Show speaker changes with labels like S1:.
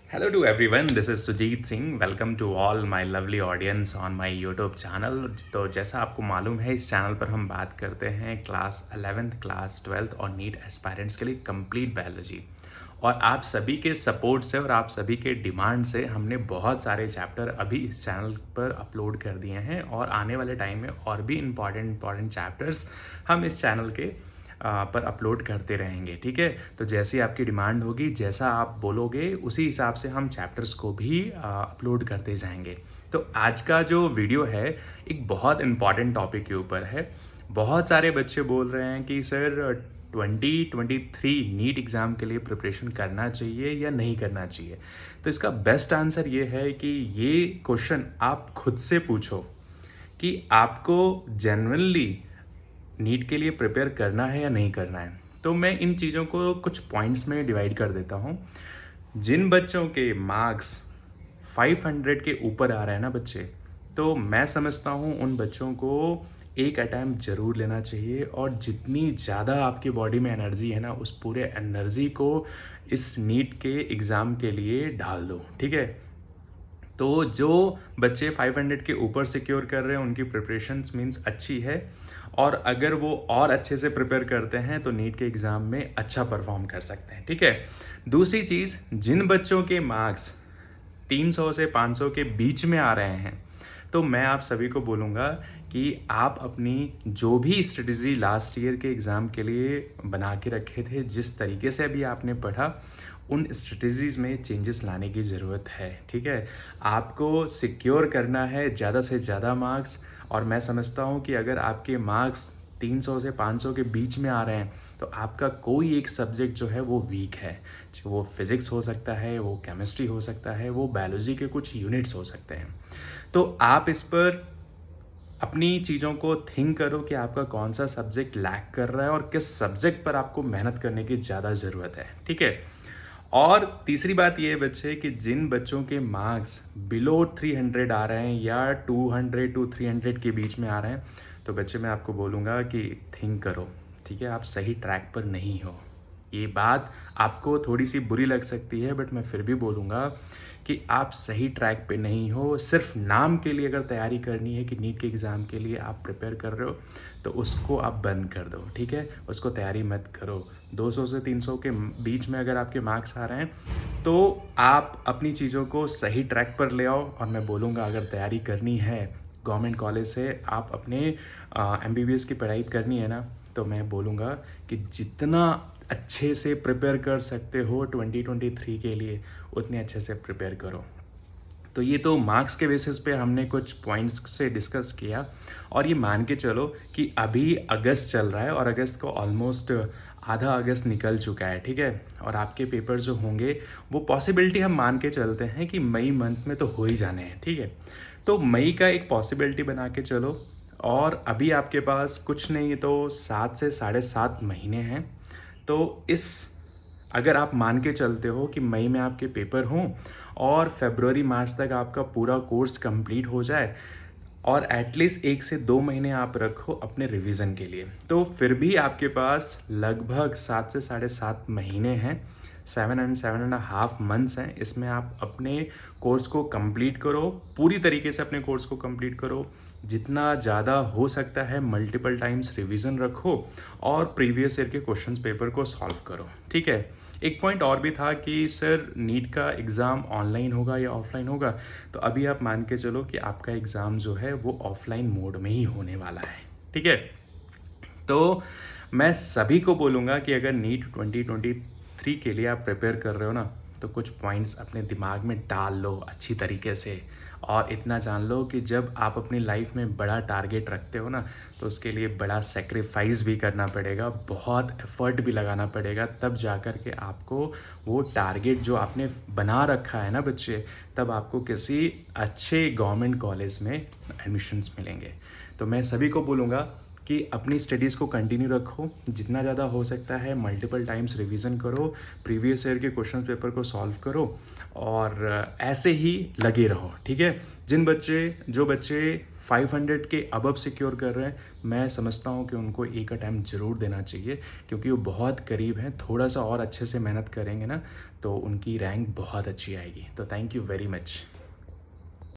S1: Hello to everyone, this is Sujit Singh. Welcome to all my lovely audience on my YouTube channel. तो जैसा आपको मालूम है इस चैनल पर हम बात करते हैं क्लास 11th, क्लास 12th और नीट एस्पायरेंट्स के लिए कंप्लीट बायोलॉजी। और आप सभी के सपोर्ट से और आप सभी के डिमांड से हमने बहुत सारे चैप्टर अभी इस चैनल पर अपलोड कर दिए हैं और आने वाले टाइम में और भी इम्पॉर्टेंट चैप्टर्स हम इस चैनल के पर अपलोड करते रहेंगे। ठीक है, तो जैसी आपकी डिमांड होगी, जैसा आप बोलोगे, उसी हिसाब से हम चैप्टर्स को भी अपलोड करते जाएंगे। तो आज का जो वीडियो है एक बहुत इम्पॉर्टेंट टॉपिक के ऊपर है। बहुत सारे बच्चे बोल रहे हैं कि सर 2023 नीट एग्ज़ाम के लिए प्रिपरेशन करना चाहिए या नहीं करना चाहिए। तो इसका बेस्ट आंसर ये है कि ये क्वेश्चन आप खुद से पूछो कि आपको जेन्युइनली नीट के लिए प्रिपेयर करना है या नहीं करना है। तो मैं इन चीज़ों को कुछ पॉइंट्स में डिवाइड कर देता हूँ। जिन बच्चों के मार्क्स 500 के ऊपर आ रहे हैं ना बच्चे, तो मैं समझता हूँ उन बच्चों को एक अटैम्प्ट ज़रूर लेना चाहिए और जितनी ज़्यादा आपकी बॉडी में एनर्जी है ना, उस पूरे एनर्जी को इस नीट के एग्ज़ाम के लिए डाल दो। ठीक है, तो जो बच्चे 500 के ऊपर सिक्योर कर रहे हैं उनकी प्रिपरेशंस मीन्स अच्छी है, और अगर वो और अच्छे से प्रिपेयर करते हैं तो नीट के एग्ज़ाम में अच्छा परफॉर्म कर सकते हैं। ठीक है, दूसरी चीज़, जिन बच्चों के मार्क्स 300 से 500 के बीच में आ रहे हैं, तो मैं आप सभी को बोलूँगा कि आप अपनी जो भी स्ट्रेटजी लास्ट ईयर के एग्ज़ाम के लिए बना के रखे थे, जिस तरीके से अभी आपने पढ़ा, उन स्ट्रेटजीज़ में चेंजेस लाने की ज़रूरत है। ठीक है, आपको सिक्योर करना है ज़्यादा से ज़्यादा मार्क्स, और मैं समझता हूँ कि अगर आपके मार्क्स 300 से 500 के बीच में आ रहे हैं तो आपका कोई एक सब्जेक्ट जो है वो वीक है। वो फिज़िक्स हो सकता है, वो केमिस्ट्री हो सकता है, वो बायोलॉजी के कुछ यूनिट्स हो सकते हैं। तो आप इस पर अपनी चीज़ों को थिंक करो कि आपका कौन सा सब्जेक्ट लैक कर रहा है और किस सब्जेक्ट पर आपको मेहनत करने की ज़्यादा ज़रूरत है। ठीक है, और तीसरी बात ये है बच्चे कि जिन बच्चों के मार्क्स बिलो 300 आ रहे हैं या 200 टू 300 के बीच में आ रहे हैं, तो बच्चे मैं आपको बोलूँगा कि थिंक करो। ठीक है, आप सही ट्रैक पर नहीं हो। ये बात आपको थोड़ी सी बुरी लग सकती है, बट मैं फिर भी बोलूँगा कि आप सही ट्रैक पे नहीं हो। सिर्फ नाम के लिए अगर तैयारी करनी है कि नीट के एग्ज़ाम के लिए आप प्रिपेयर कर रहे हो, तो उसको आप बंद कर दो। ठीक है, उसको तैयारी मत करो। 200 से 300 के बीच में अगर आपके मार्क्स आ रहे हैं तो आप अपनी चीज़ों को सही ट्रैक पर ले आओ। और मैं बोलूँगा अगर तैयारी करनी है गवर्नमेंट कॉलेज से, आप अपने MBBS की पढ़ाई करनी है ना, तो मैं बोलूँगा कि जितना अच्छे से प्रिपेयर कर सकते हो 2023 के लिए, उतने अच्छे से प्रिपेयर करो। तो ये तो मार्क्स के बेसिस पे हमने कुछ पॉइंट्स से डिस्कस किया, और ये मान के चलो कि अभी अगस्त चल रहा है और अगस्त को ऑलमोस्ट आधा अगस्त निकल चुका है। ठीक है, और आपके पेपर जो होंगे वो पॉसिबिलिटी हम मान के चलते हैं कि मई मंथ में तो हो ही जाने हैं। ठीक है, तो मई का एक पॉसिबिलिटी बना के चलो, और अभी आपके पास कुछ नहीं तो 7 से 7.5 महीने हैं। तो इस अगर आप मान के चलते हो कि मई में आपके पेपर हों और फरवरी मार्च तक आपका पूरा कोर्स कंप्लीट हो जाए, और एटलीस्ट 1 से 2 महीने आप रखो अपने रिवीजन के लिए, तो फिर भी आपके पास लगभग 7 से 7.5 महीने हैं। 7 and 7.5 months हैं। इसमें आप अपने कोर्स को कंप्लीट करो, पूरी तरीके से अपने कोर्स को कंप्लीट करो। जितना ज़्यादा हो सकता है मल्टीपल टाइम्स रिवीजन रखो और प्रीवियस ईयर के क्वेश्चंस पेपर को सॉल्व करो। ठीक है, एक पॉइंट और भी था कि सर नीट का एग्ज़ाम ऑनलाइन होगा या ऑफलाइन होगा, तो अभी आप मान के चलो कि आपका एग्ज़ाम जो है वो ऑफलाइन मोड में ही होने वाला है। ठीक है, तो मैं सभी को बोलूँगा कि अगर नीट 2023 के लिए आप प्रिपेयर कर रहे हो ना, तो कुछ पॉइंट्स अपने दिमाग में डाल लो अच्छी तरीके से, और इतना जान लो कि जब आप अपनी लाइफ में बड़ा टारगेट रखते हो ना, तो उसके लिए बड़ा सेक्रीफाइस भी करना पड़ेगा, बहुत एफर्ट भी लगाना पड़ेगा, तब जा कर के आपको वो टारगेट जो आपने बना रखा है ना बच्चे, तब आपको किसी अच्छे गवर्नमेंट कॉलेज में एडमिशन्स मिलेंगे। तो मैं सभी को बोलूँगा कि अपनी स्टडीज़ को कंटिन्यू रखो, जितना ज़्यादा हो सकता है मल्टीपल टाइम्स रिवीजन करो, प्रीवियस ईयर के क्वेश्चन पेपर को सॉल्व करो और ऐसे ही लगे रहो, ठीक है। जो बच्चे 500 के अबव सिक्योर कर रहे हैं, मैं समझता हूँ कि उनको एक अटैम्प्ट ज़रूर देना चाहिए, क्योंकि वो बहुत करीब हैं। थोड़ा सा और अच्छे से मेहनत करेंगे ना तो उनकी रैंक बहुत अच्छी आएगी। तो थैंक यू वेरी मच।